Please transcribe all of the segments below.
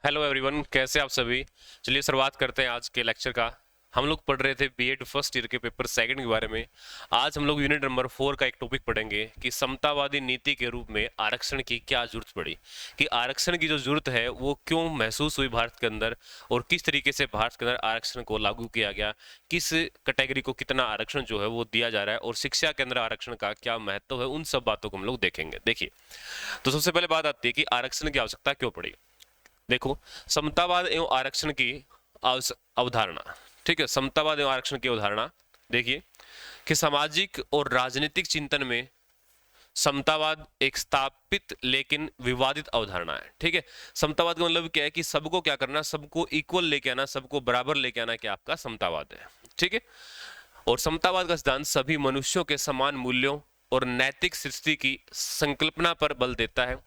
Hello everyone, कैसे आप सभी। चलिए शुरुआत करते हैं आज के लेक्चर का। हम लोग पढ़ रहे थे बीएड फर्स्ट ईयर के पेपर सेकंड के बारे में। आज हम लोग यूनिट नंबर 4 का एक टॉपिक पढ़ेंगे कि समतावादी नीति के रूप में आरक्षण की क्या जरूरत पड़ी, कि आरक्षण की जो जरूरत है वो क्यों महसूस हुई भारत के अंदर, और किस तरीके से भारत के अंदर आरक्षण को लागू किया गया, किस कैटेगरी को कितना आरक्षण जो है वो दिया जा रहा है, और शिक्षा के अंदर आरक्षण का क्या महत्व है, उन सब बातों को हम लोग देखेंगे। देखिए, तो सबसे पहले बात आती है कि आरक्षण की आवश्यकता क्यों पड़ी। देखो, समतावाद एवं आरक्षण की अवधारणा। ठीक है, समतावाद एवं आरक्षण की अवधारणा देखिए कि सामाजिक और राजनीतिक चिंतन में समतावाद एक स्थापित लेकिन विवादित अवधारणा है। ठीक है, समतावाद का मतलब क्या है कि सबको क्या करना, सबको इक्वल लेके आना, सबको बराबर लेके आना, क्या आपका समतावाद है। ठीक है, और समतावाद का सिद्धांत सभी मनुष्यों के समान मूल्यों और नैतिक सृष्टि की संकल्पना पर बल देता है।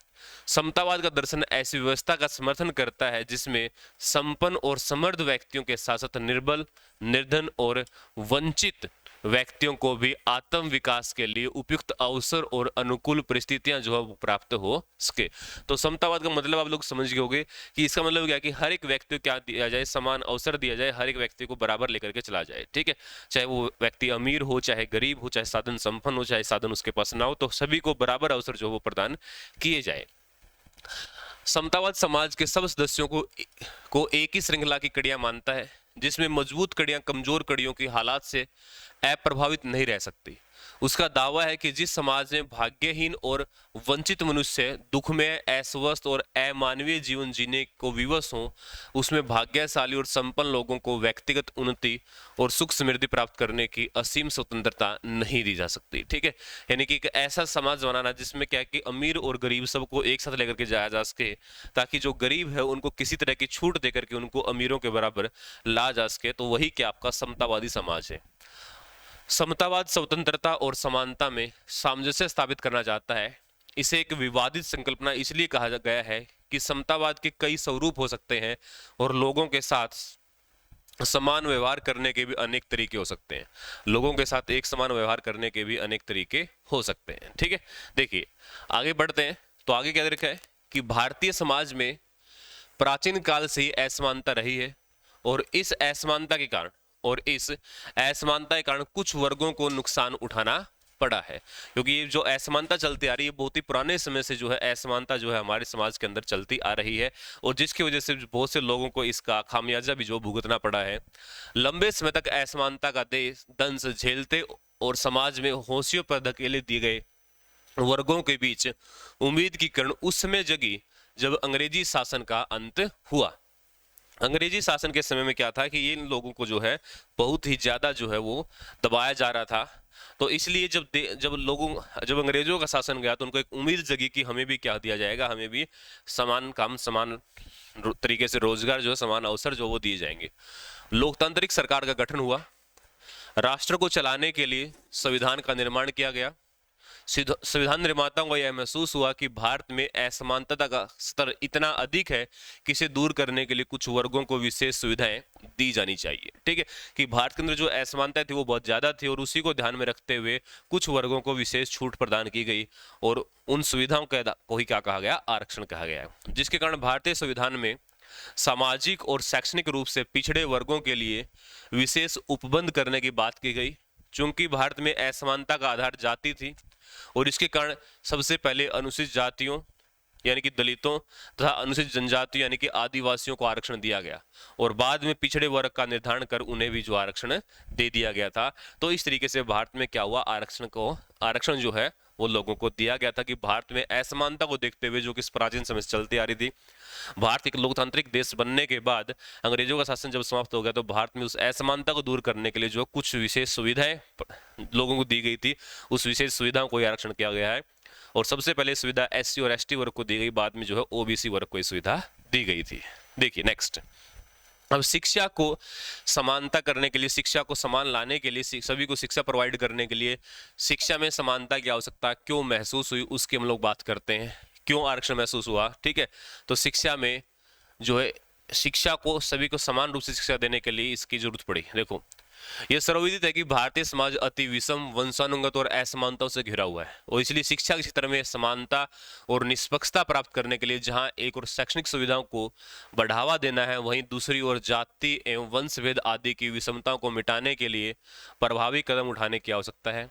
समतावाद का दर्शन ऐसी व्यवस्था का समर्थन करता है जिसमें संपन्न और समृद्ध व्यक्तियों के साथ साथ निर्बल, निर्धन और वंचित व्यक्तियों को भी आत्म विकास के लिए उपयुक्त अवसर और अनुकूल परिस्थितियां जो है वो प्राप्त हो सके। तो समतावाद का मतलब आप लोग समझ गए होंगे कि इसका मतलब क्या है कि हर एक व्यक्ति को क्या दिया जाए, समान अवसर दिया जाए, हर एक व्यक्ति को बराबर लेकर के चला जाए। ठीक है, चाहे वो व्यक्ति अमीर हो, चाहे गरीब हो, चाहे साधन संपन्न हो, चाहे साधन उसके पास ना हो, तो सभी को बराबर अवसर जो वो प्रदान किए जाए। समतावाद समाज के सब सदस्यों को एक ही श्रृंखला की कड़ियां मानता है, जिसमें मजबूत कड़ियां कमजोर कड़ियों की हालात से अप्रभावित नहीं रह सकती। उसका दावा है कि जिस समाज में भाग्यहीन और वंचित मनुष्य दुखमय, अस्वस्थ और अमानवीय जीवन जीने को विवश हो, उसमें भाग्यशाली और संपन्न लोगों को व्यक्तिगत उन्नति और सुख समृद्धि प्राप्त करने की असीम स्वतंत्रता नहीं दी जा सकती। ठीक है, यानी कि एक ऐसा समाज बनाना जिसमें क्या है कि अमीर और गरीब सबको एक साथ लेकर के जाया जा सके, ताकि जो गरीब है उनको किसी तरह की छूट देकर के उनको अमीरों के बराबर ला जा सके, तो वही क्या आपका समतावादी समाज है। समतावाद स्वतंत्रता और समानता में सामंजस्य स्थापित करना चाहता है। इसे एक विवादित संकल्पना इसलिए कहा गया है कि समतावाद के कई स्वरूप हो सकते हैं और लोगों के साथ समान व्यवहार करने के भी अनेक तरीके हो सकते हैं। लोगों के साथ एक समान व्यवहार करने के भी अनेक तरीके हो सकते हैं। ठीक है, देखिए आगे बढ़ते हैं। तो आगे क्या लिखा है कि भारतीय समाज में प्राचीन काल से ही असमानता रही है, और इस असमानता के कारण कुछ वर्गों को नुकसान उठाना पड़ा है। क्योंकि ये जो असमानता चलती आ रही है, बहुत ही पुराने समय से जो है असमानता जो है हमारे समाज के अंदर चलती आ रही है, और जिसकी वजह से बहुत से लोगों को इसका खामियाजा भी जो भुगतना पड़ा है। लंबे समय तक असमानता का दंश झेलते और समाज में होशियों पर धकेले दिए गए वर्गों के बीच उम्मीद की किरण उस समय जगी जब अंग्रेजी शासन का अंत हुआ। अंग्रेजी शासन के समय में क्या था कि इन लोगों को जो है बहुत ही ज्यादा जो है वो दबाया जा रहा था। तो इसलिए जब अंग्रेजों का शासन गया तो उनको एक उम्मीद जगी कि हमें भी क्या दिया जाएगा, हमें भी समान काम, समान तरीके से रोजगार जो है, समान अवसर जो वो दिए जाएंगे। लोकतांत्रिक सरकार का गठन हुआ। राष्ट्र को चलाने के लिए संविधान का निर्माण किया गया। संविधान निर्माताओं को यह महसूस हुआ कि भारत में असमानता का स्तर इतना अधिक है कि इसे दूर करने के लिए कुछ वर्गों को विशेष सुविधाएं दी जानी चाहिए। ठीक है, कि भारत के अंदर जो असमानता थी वो बहुत ज्यादा थी, और उसी को ध्यान में रखते हुए कुछ वर्गों को विशेष छूट प्रदान की गई, और उन सुविधाओं को ही क्या कहा गया, आरक्षण कहा गया, जिसके कारण भारतीय संविधान में सामाजिक और शैक्षणिक रूप से पिछड़े वर्गों के लिए विशेष उपबंध करने की बात की गई। चूंकि भारत में असमानता का आधार जाति थी, और इसके कारण सबसे पहले अनुसूचित जातियों यानी कि दलितों तथा अनुसूचित जनजातियों यानी कि आदिवासियों को आरक्षण दिया गया, और बाद में पिछड़े वर्ग का निर्धारण कर उन्हें भी जो आरक्षण दे दिया गया था। तो इस तरीके से भारत में क्या हुआ, आरक्षण जो है वो लोगों को दिया गया था, कि भारत में असमानता को देखते हुए, जो कि प्राचीन समय से चलती आ रही थी। भारत एक लोकतांत्रिक देश बनने के बाद अंग्रेजों का शासन जब समाप्त हो गया, तो भारत में उस असमानता को दूर करने के लिए जो कुछ विशेष सुविधाएं लोगों को दी गई थी, उस विशेष सुविधाओं को आरक्षण किया गया है। और सबसे पहले सुविधा एससी और एसटी वर्ग को दी गई, बाद में जो है ओबीसी वर्ग को सुविधा दी गई थी। देखिए नेक्स्ट, अब शिक्षा को समानता करने के लिए, शिक्षा को समान लाने के लिए, सभी को शिक्षा प्रोवाइड करने के लिए शिक्षा में समानता की आवश्यकता क्यों महसूस हुई, उसकी हम लोग बात करते हैं। क्यों आरक्षण महसूस हुआ। ठीक है, तो शिक्षा में जो है, शिक्षा को सभी को समान रूप से शिक्षा देने के लिए इसकी जरूरत पड़ी। देखो, यह सर्वविदित है कि भारतीय समाज अति विषम, वंशानुगत और असमानताओं से घिरा हुआ है, और इसलिए शिक्षा के क्षेत्र में समानता और निष्पक्षता प्राप्त करने के लिए जहां एक और शैक्षणिक सुविधाओं को बढ़ावा देना है, वहीं दूसरी ओर जाति एवं वंशभेद आदि की विषमताओं को मिटाने के लिए प्रभावी कदम उठाने की आवश्यकता है।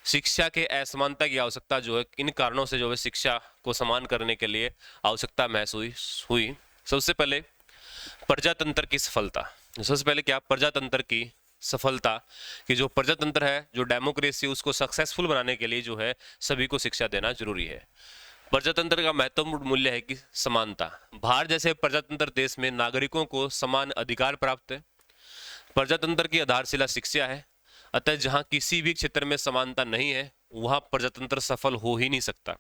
शिक्षा के असमानता की आवश्यकता जो है, इन कारणों से जो है शिक्षा को समान करने के लिए आवश्यकता महसूस हुई। सबसे पहले प्रजातंत्र की सफलता। सबसे पहले क्या, प्रजातंत्र की सफलता, कि जो प्रजातंत्र है, जो डेमोक्रेसी, उसको सक्सेसफुल बनाने के लिए जो है सभी को शिक्षा देना जरूरी है। प्रजातंत्र का महत्वपूर्ण मूल्य है कि समानता। भारत जैसे प्रजातंत्र देश में नागरिकों को समान अधिकार प्राप्त है। प्रजातंत्र की आधारशिला शिक्षा है, अतः जहां किसी भी क्षेत्र में समानता नहीं है वहां प्रजातंत्र सफल हो ही नहीं सकता।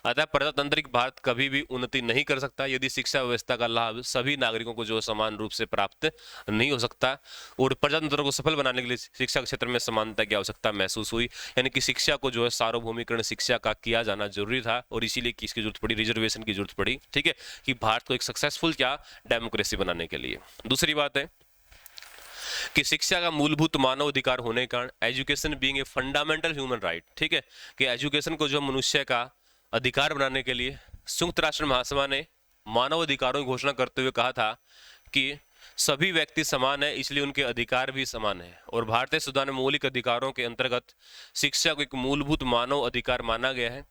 अतः प्रजातांत्रिक भारत कभी भी उन्नति नहीं कर सकता यदि शिक्षा व्यवस्था का लाभ सभी नागरिकों को जो समान रूप से प्राप्त नहीं हो सकता। और प्रजातंत्र को सफल बनाने के लिए शिक्षा के क्षेत्र में समानता की आवश्यकता महसूस हुई, यानी कि शिक्षा को जो है सार्वभौमिकरण शिक्षा का किया जाना जरूरी था, और इसीलिए किसकी जरूरत पड़ी, रिजर्वेशन की जरूरत पड़ी। ठीक है, कि भारत को एक सक्सेसफुल क्या डेमोक्रेसी बनाने के लिए। दूसरी बात है कि शिक्षा का मूलभूत मानव अधिकार होने के कारण education being a fundamental human right. ठीक है, कि एजुकेशन को जो मनुष्य का अधिकार बनाने के लिए संयुक्त राष्ट्र महासभा ने मानव अधिकारों की घोषणा करते हुए कहा था कि सभी व्यक्ति समान है, इसलिए उनके अधिकार भी समान है। और भारतीय संविधान में मौलिक अधिकारों के अंतर्गत शिक्षा को एक मूलभूत मानव अधिकार माना गया है,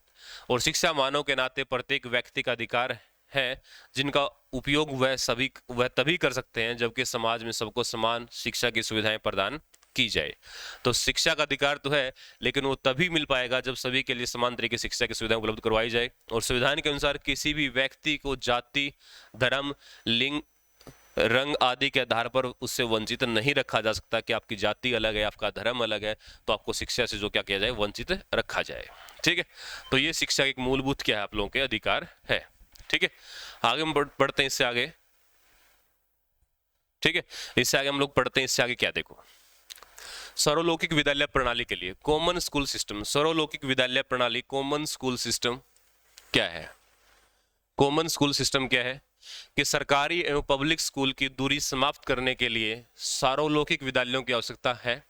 और शिक्षा मानव के नाते प्रत्येक व्यक्ति का अधिकार है, जिनका उपयोग वह तभी कर सकते हैं जबकि समाज में सबको समान शिक्षा की सुविधाएं प्रदान की जाए। तो शिक्षा का अधिकार तो है, लेकिन वो तभी मिल पाएगा जब सभी के लिए समान तरीके से शिक्षा की सुविधाएं उपलब्ध करवाई जाए। और संविधान के अनुसार किसी भी व्यक्ति को जाति, धर्म, लिंग, रंग आदि के आधार पर उससे वंचित नहीं रखा जा सकता कि आपकी जाति अलग है, आपका धर्म अलग है, तो आपको शिक्षा से जो क्या किया जाए, वंचित रखा जाए। ठीक है, तो ये शिक्षा एक मूलभूत क्या है, आप लोगों के अधिकार है। ठीक है, आगे हम बढ़ते हैं इससे आगे। ठीक है, इससे आगे हम लोग पढ़ते हैं, इससे आगे क्या, देखो सर्वलौकिक विद्यालय प्रणाली के लिए कॉमन स्कूल सिस्टम। सर्वलौकिक विद्यालय प्रणाली कॉमन स्कूल सिस्टम क्या है? कॉमन स्कूल सिस्टम क्या है कि सरकारी एवं पब्लिक स्कूल की दूरी समाप्त करने के लिए सार्वलौकिक विद्यालयों की आवश्यकता है,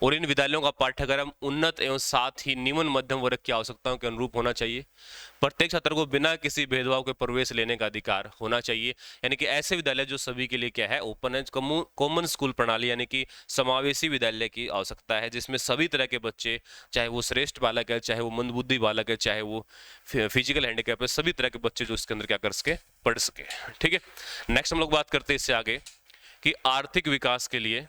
और इन विद्यालयों का पाठ्यक्रम उन्नत एवं साथ ही निम्न मध्यम वर्ग की आवश्यकताओं के अनुरूप होना चाहिए। प्रत्येक छात्र को बिना किसी भेदभाव के प्रवेश लेने का अधिकार होना चाहिए, यानी कि ऐसे विद्यालय जो सभी के लिए क्या है, ओपन है। कॉमन स्कूल प्रणाली यानी कि समावेशी विद्यालय की आवश्यकता है, जिसमें सभी तरह के बच्चे, चाहे वो श्रेष्ठ बालक है, चाहे वो मंदबुद्धि बालक है, चाहे वो फिजिकल हैंडीकैप है, सभी तरह के बच्चे जो इसके अंदर क्या कर सके, पढ़ सके। ठीक है, नेक्स्ट हम लोग बात करते हैं इससे आगे कि आर्थिक विकास के लिए,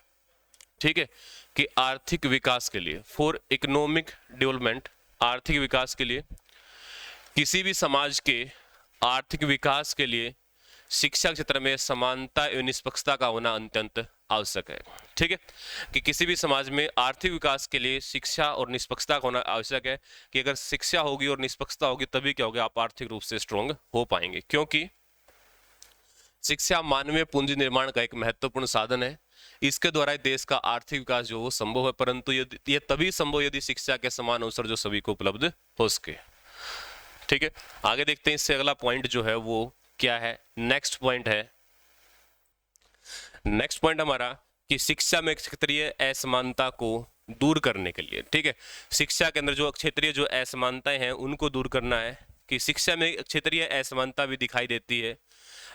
ठीक है, कि आर्थिक विकास के लिए, फॉर इकोनॉमिक डेवलपमेंट, आर्थिक विकास के लिए, किसी भी समाज के आर्थिक विकास के लिए शिक्षा क्षेत्र में समानता एवं निष्पक्षता का होना अत्यंत आवश्यक है। ठीक है, कि किसी भी समाज में आर्थिक विकास के लिए शिक्षा और निष्पक्षता का होना आवश्यक है, कि अगर शिक्षा होगी और निष्पक्षता होगी तभी क्या होगा, आप आर्थिक रूप से स्ट्रांग हो पाएंगे। क्योंकि शिक्षा मानवीय पूंजी निर्माण का एक महत्वपूर्ण साधन है, इसके द्वारा देश का आर्थिक विकास जो वो संभव है, परंतु ये तभी संभव यदि शिक्षा के समान अवसर जो सभी को उपलब्ध हो सके। ठीक है, आगे देखते हैं इससे अगला पॉइंट जो है वो क्या है। नेक्स्ट पॉइंट है, नेक्स्ट पॉइंट हमारा कि शिक्षा में क्षेत्रीय असमानता को दूर करने के लिए, ठीक है, शिक्षा के अंदर जो क्षेत्रीय जो असमानताएं हैं उनको दूर करना है, कि शिक्षा में क्षेत्रीय असमानता भी दिखाई देती है।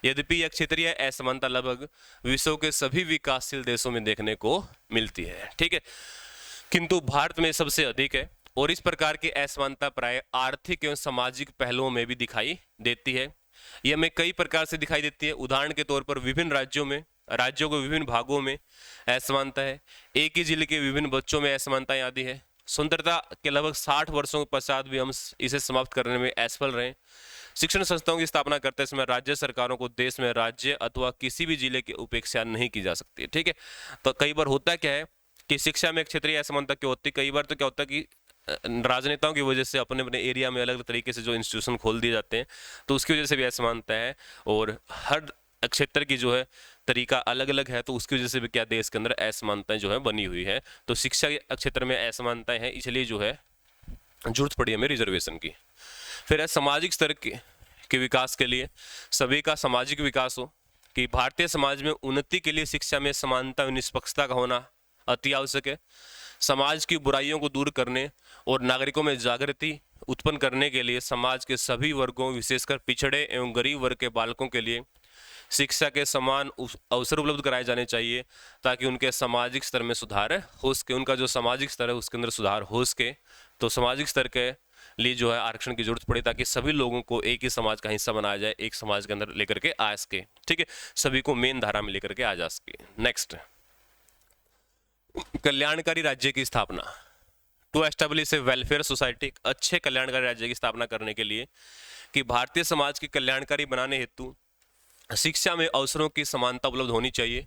यद्यपि यह क्षेत्रीय असमानता लगभग विश्व के सभी विकासशील देशों में देखने को मिलती है। ठीक है, किंतु भारत में सबसे अधिक है, और इस प्रकार की असमानता प्राय आर्थिक एवं सामाजिक पहलुओं में भी दिखाई देती है। यह हमें कई प्रकार से दिखाई देती है। उदाहरण के तौर पर विभिन्न राज्यों के विभिन्न भागों में असमानता है। एक ही जिले के विभिन्न बच्चों में असमानताएं आदि है। स्वतंत्रता के लगभग 60 वर्षों के पश्चात भी हम इसे समाप्त करने में असफल रहे। शिक्षण संस्थाओं की स्थापना करते समय राज्य सरकारों को देश में राज्य अथवा किसी भी जिले की उपेक्षा नहीं की जा सकती। ठीक है, तो कई बार होता क्या है कि शिक्षा में क्षेत्रीय असमानता क्यों होती है, कई बार तो क्या होता है कि राजनेताओं की वजह से अपने अपने एरिया में अलग अलग तरीके से जो इंस्टीट्यूशन खोल दिए जाते हैं, तो उसकी वजह से भी असमानता है, और हर क्षेत्र की जो है तरीका अलग अलग है, तो उसकी वजह से भी क्या देश के अंदर असमानताएं जो है बनी हुई है। तो शिक्षा के क्षेत्र में असमानताएं हैं, इसलिए जो है जरूरत पड़ी हमें रिजर्वेशन की। फिर है सामाजिक स्तर के विकास के लिए, सभी का सामाजिक विकास हो, कि भारतीय समाज में उन्नति के लिए शिक्षा में समानता और निष्पक्षता का होना अति आवश्यक है। समाज की बुराइयों को दूर करने और नागरिकों में जागृति उत्पन्न करने के लिए समाज के सभी वर्गों, विशेषकर पिछड़े एवं गरीब वर्ग के बालकों के लिए शिक्षा के समान अवसर उपलब्ध कराए जाने चाहिए, ताकि उनके सामाजिक स्तर में सुधार हो सके, उनका जो सामाजिक स्तर है उसके अंदर सुधार हो सके। तो सामाजिक स्तर के लिए जो है आरक्षण की जरूरत पड़ी, ताकि सभी लोगों को एक ही समाज का हिस्सा बनाया जाए, एक समाज के अंदर लेकर के आ सके, ठीक है, सभी को मेन धारा में लेकर के आ जा सके। नेक्स्ट, कल्याणकारी राज्य की स्थापना। To establish a welfare society, अच्छे कल्याणकारी राज्य की स्थापना करने के लिए कि भारतीय समाज की कल्याणकारी बनाने हेतु शिक्षा में अवसरों की समानता उपलब्ध होनी चाहिए।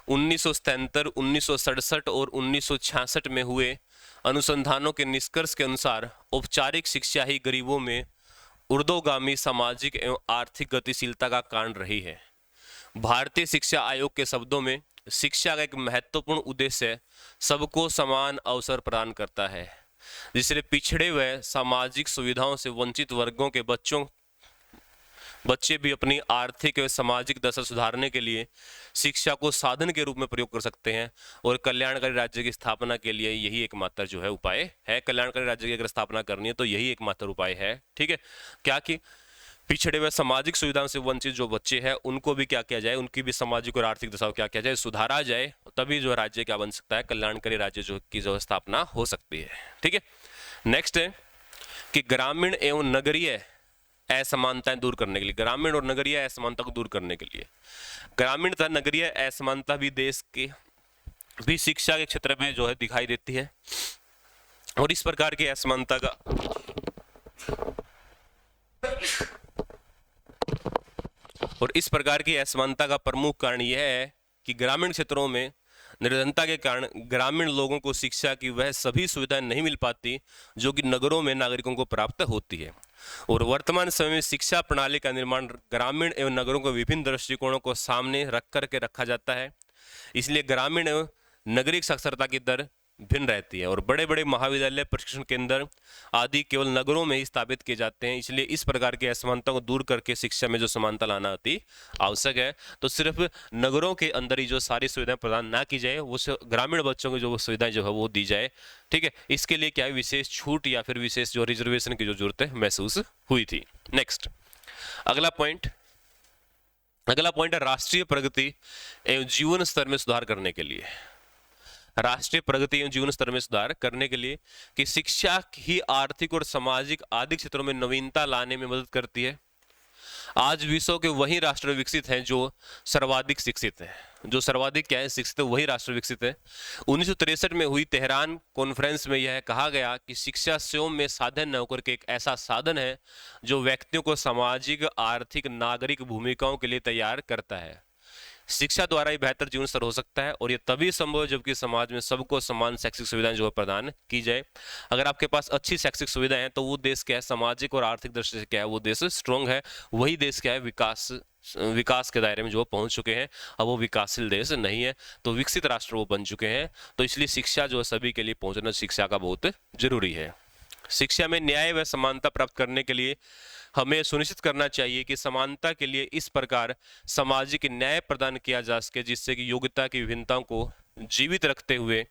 1977, 1967 और 1966 में हुए अनुसंधानों के निष्कर्ष के अनुसार औपचारिक शिक्षा ही गरीबों में ऊर्ध्वगामी सामाजिक एवं आर्थिक गतिशीलता का कारण रही है। भारतीय शिक्षा आयोग के शब्दों में शिक्षा का एक महत्वपूर्ण उद्देश्य सबको समान अवसर प्रदान करता है, जिससे पिछड़े व सामाजिक सुविधाओं से वंचित वर्गों के बच्चे भी अपनी आर्थिक एवं सामाजिक दशा सुधारने के लिए शिक्षा को साधन के रूप में प्रयोग कर सकते हैं। और कल्याणकारी राज्य की स्थापना के लिए यही एकमात्र जो है उपाय है। कल्याणकारी राज्य की अगर स्थापना करनी है तो यही एकमात्र उपाय है, ठीक है। क्या कि पिछड़े हुए सामाजिक सुविधाओं से वंचित जो बच्चे हैं उनको भी क्या किया जाए, उनकी भी सामाजिक और आर्थिक दशा क्या किया जाए, सुधारा जाए, तभी जो राज्य क्या बन सकता है, कल्याणकारी राज्य जो की जो स्थापना हो सकती है, ठीक है। नेक्स्ट है कि ग्रामीण एवं नगरीय असमानताएं दूर करने के लिए, ग्रामीण और नगरीय असमानता को दूर करने के लिए, ग्रामीण तथा नगरीय असमानता भी देश के भी शिक्षा के क्षेत्र में जो है दिखाई देती है। और इस प्रकार की असमानता का प्रमुख कारण यह है कि ग्रामीण क्षेत्रों में निर्धनता के कारण ग्रामीण लोगों को शिक्षा की वह सभी सुविधाएं नहीं मिल पाती जो कि नगरों में नागरिकों को प्राप्त होती है। और वर्तमान समय में शिक्षा प्रणाली का निर्माण ग्रामीण एवं नगरों को विभिन्न दृष्टिकोणों को सामने रख करके रखा जाता है, इसलिए ग्रामीण एवं नगरीय साक्षरता की दर भिन्न रहती है। और बड़े बड़े महाविद्यालय, प्रशिक्षण केंद्र आदि केवल नगरों में ही स्थापित किए जाते हैं, इसलिए इस प्रकार की असमानता को दूर करके शिक्षा में जो समानता लाना अति आवश्यक है। तो सिर्फ नगरों के अंदर ही जो सारी सुविधाएं प्रदान ना की जाए, वो ग्रामीण बच्चों को जो सुविधाएं जो है वो दी जाए, ठीक है। इसके लिए क्या है, विशेष छूट या फिर विशेष जो रिजर्वेशन की जो जरूरत है महसूस हुई थी। नेक्स्ट, अगला पॉइंट है राष्ट्रीय प्रगति एवं जीवन स्तर में सुधार करने के लिए। राष्ट्रीय प्रगति एवं जीवन स्तर में सुधार करने के लिए कि शिक्षा ही आर्थिक और सामाजिक आदि क्षेत्रों में नवीनता लाने में मदद करती है। आज विश्व के वही राष्ट्र विकसित हैं जो सर्वाधिक शिक्षित हैं, जो सर्वाधिक क्या है, शिक्षित है, वही राष्ट्र विकसित है। 1963 में हुई तेहरान कॉन्फ्रेंस में यह कहा गया कि शिक्षा स्वयं में साधन न होकर के एक ऐसा साधन है जो व्यक्तियों को सामाजिक, आर्थिक, नागरिक भूमिकाओं के लिए तैयार करता है। शिक्षा द्वारा ही बेहतर जीवन स्तर हो सकता है और ये तभी संभव है जबकि समाज में सबको समान शैक्षिक सुविधाएं जो है प्रदान की जाए। अगर आपके पास अच्छी शैक्षिक सुविधाएं हैं तो वो देश क्या है, सामाजिक और आर्थिक दृष्टि से क्या है, वो देश स्ट्रॉन्ग है, वही देश क्या है, विकास के दायरे में जो पहुंच चुके हैं। अब वो विकासशील देश नहीं है तो विकसित राष्ट्र वो बन चुके हैं। तो इसलिए शिक्षा जो है सभी के लिए पहुंचना शिक्षा का बहुत जरूरी है। शिक्षा में न्याय व समानता प्राप्त करने के लिए हमें सुनिश्चित करना चाहिए कि समानता के लिए इस प्रकार सामाजिक न्याय प्रदान किया जा सके जिससे कि योग्यता की विभिन्नताओं को जीवित रखते हुए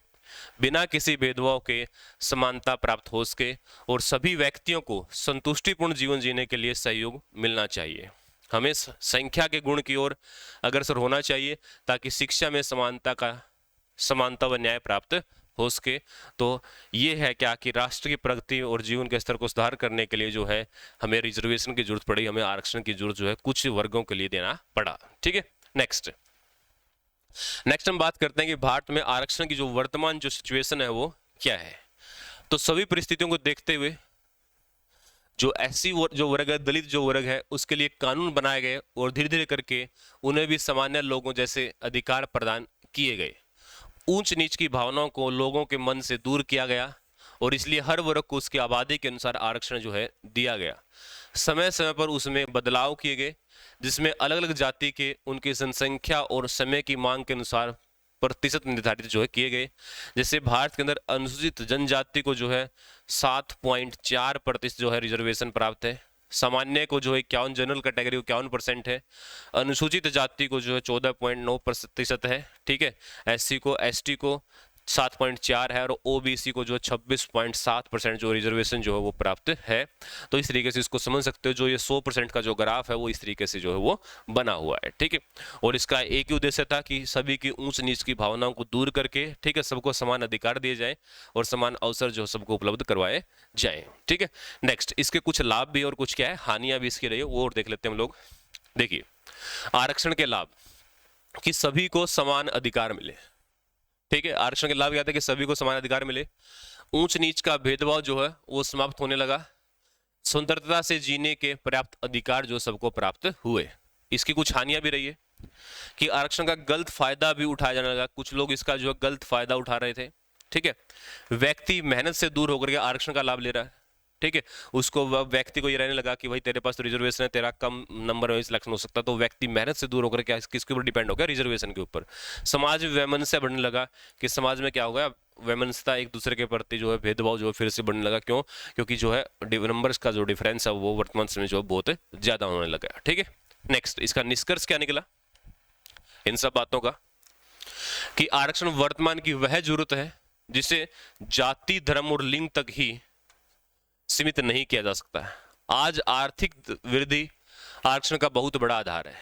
बिना किसी भेदभाव के समानता प्राप्त हो सके और सभी व्यक्तियों को संतुष्टिपूर्ण जीवन जीने के लिए सहयोग मिलना चाहिए। हमें संख्या के गुण की ओर अग्रसर होना चाहिए ताकि शिक्षा में समानता व न्याय प्राप्त हो सके। तो ये है क्या कि राष्ट्र की प्रगति और जीवन के स्तर को सुधार करने के लिए जो है हमें रिजर्वेशन की जरूरत पड़ी, हमें आरक्षण की जरूरत जो है कुछ वर्गों के लिए देना पड़ा, ठीक है। नेक्स्ट हम बात करते हैं कि भारत में आरक्षण की जो वर्तमान जो सिचुएशन है वो क्या है। तो सभी परिस्थितियों को देखते हुए जो एससी जो वर्ग है, दलित जो वर्ग है, उसके लिए कानून बनाए गए और धीरे धीरे करके उन्हें भी सामान्य लोगों जैसे अधिकार प्रदान किए गए। ऊंच नीच की भावनाओं को लोगों के मन से दूर किया गया और इसलिए हर वर्ग को उसकी आबादी के अनुसार आरक्षण जो है दिया गया। समय समय पर उसमें बदलाव किए गए जिसमें अलग अलग जाति के उनकी जनसंख्या और समय की मांग के अनुसार प्रतिशत निर्धारित जो है किए गए। जैसे भारत के अंदर अनुसूचित जनजाति को जो है 7.4% जो है रिजर्वेशन प्राप्त है, सामान्य को जो है 51, जनरल कैटेगरी को 51% है, अनुसूचित जाति को जो है 14.9% है, ठीक है। एससी को, एसटी को 7.4 है और ओबीसी को जो 26.7% जो रिजर्वेशन जो है वो प्राप्त है। तो इस तरीके से इसको समझ सकते हो, जो ये 100% का जो ग्राफ है वो इस तरीके से जो है वो बना हुआ है, ठीक है। और इसका एक ही उद्देश्य था कि सभी की ऊंच नीच की भावनाओं को दूर करके, ठीक है, सबको समान अधिकार दिए जाए और समान अवसर जो सबको उपलब्ध करवाए जाए, ठीक है। नेक्स्ट, इसके कुछ लाभ भी और कुछ क्या है हानियां भी इसकी रही है, वो और देख लेते हैं हम लोग। देखिए, आरक्षण के लाभ कि सभी को समान अधिकार मिले, ठीक है। आरक्षण के लाभ क्या था कि सभी को समान अधिकार मिले, ऊंच नीच का भेदभाव जो है वो समाप्त होने लगा, स्वतंत्रता से जीने के पर्याप्त अधिकार जो सबको प्राप्त हुए। इसकी कुछ हानियां भी रही है कि आरक्षण का गलत फायदा भी उठाया जाने लगा, कुछ लोग इसका जो है गलत फायदा उठा रहे थे, ठीक है। व्यक्ति मेहनत से दूर होकर के आरक्षण का लाभ ले रहा है, ठीक है। उसको व्यक्ति को ये रहने लगा कि भाई तेरे पास तो रिजर्वेशन है, तेरा कम नंबर में सिलेक्शन हो सकता, तो व्यक्ति मेहनत से दूर होकर क्या किसके ऊपर डिपेंड हो गया, रिजर्वेशन के ऊपर। समाज वैमनस्य बढ़ने लगा कि समाज में क्या हो गया, वैमनस्यता, एक दूसरे के प्रति जो है भेदभाव जो है फिर से बढ़ने लगा। क्यों? क्योंकि जो है नंबर्स का जो डिफरेंस है वो वर्तमान समय जो बहुत ज्यादा होने लगा, ठीक है। नेक्स्ट, इसका निष्कर्ष क्या निकला इन सब बातों का कि आरक्षण वर्तमान की वह जरूरत है जिसे जाति, धर्म और लिंग तक ही सीमित नहीं किया जा सकता है। आज आर्थिक वृद्धि आरक्षण का बहुत बड़ा आधार है,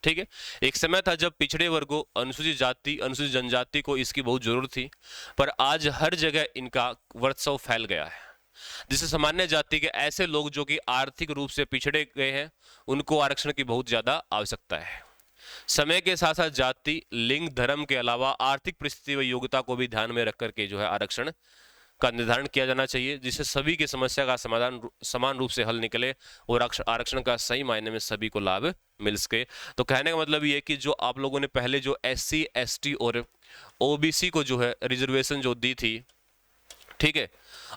ठीक है। एक समय था जब पिछड़े वर्गों, अनुसूचित जाति, अनुसूचित जनजाति को इसकी बहुत जरूरत थी, पर आज हर जगह इनका वर्चस्व फैल गया है, जिससे सामान्य जाति के ऐसे लोग जो कि आर्थिक रूप से पिछड़े गए हैं, उनको आरक्षण की बहुत ज्यादा आवश्यकता है। समय के साथ साथ जाति, लिंग, धर्म के अलावा आर्थिक परिस्थिति व योग्यता को भी ध्यान में रख करके जो है आरक्षण का निर्धारण किया जाना चाहिए, जिससे सभी की समस्या का समाधान समान रूप से हल निकले और आरक्षण का सही मायने में सभी को लाभ मिल सके। तो कहने का मतलब ये है कि जो आप लोगों ने पहले जो SC, ST और OBC को जो है रिजर्वेशन जो दी थी, ठीक है,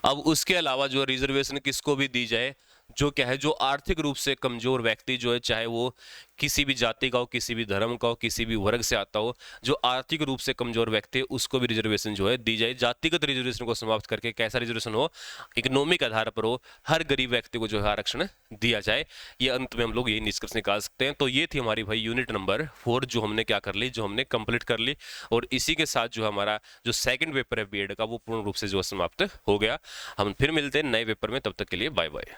अब उसके अलावा जो रिजर्वेशन किसको भी दी जाए, जो क्या है, जो आर्थिक रूप से कमजोर व्यक्ति जो है, चाहे वो किसी भी जाति का हो, किसी भी धर्म का हो, किसी भी वर्ग से आता हो, जो आर्थिक रूप से कमजोर व्यक्ति है उसको भी रिजर्वेशन जो है दी जाए। जातिगत रिजर्वेशन को समाप्त करके कैसा रिजर्वेशन हो, इकोनॉमिक आधार पर हो, हर गरीब व्यक्ति को जो है आरक्षण दिया जाए। ये अंत में हम लोग यही निष्कर्ष निकाल सकते हैं। तो ये थी हमारी भाई यूनिट नंबर 4 जो हमने क्या कर ली, जो हमने कंप्लीट कर ली, और इसी के साथ जो हमारा जो सेकंड पेपर है बीएड का वो पूर्ण रूप से जो समाप्त हो गया। हम फिर मिलते हैं नए पेपर में, तब तक के लिए बाय बाय।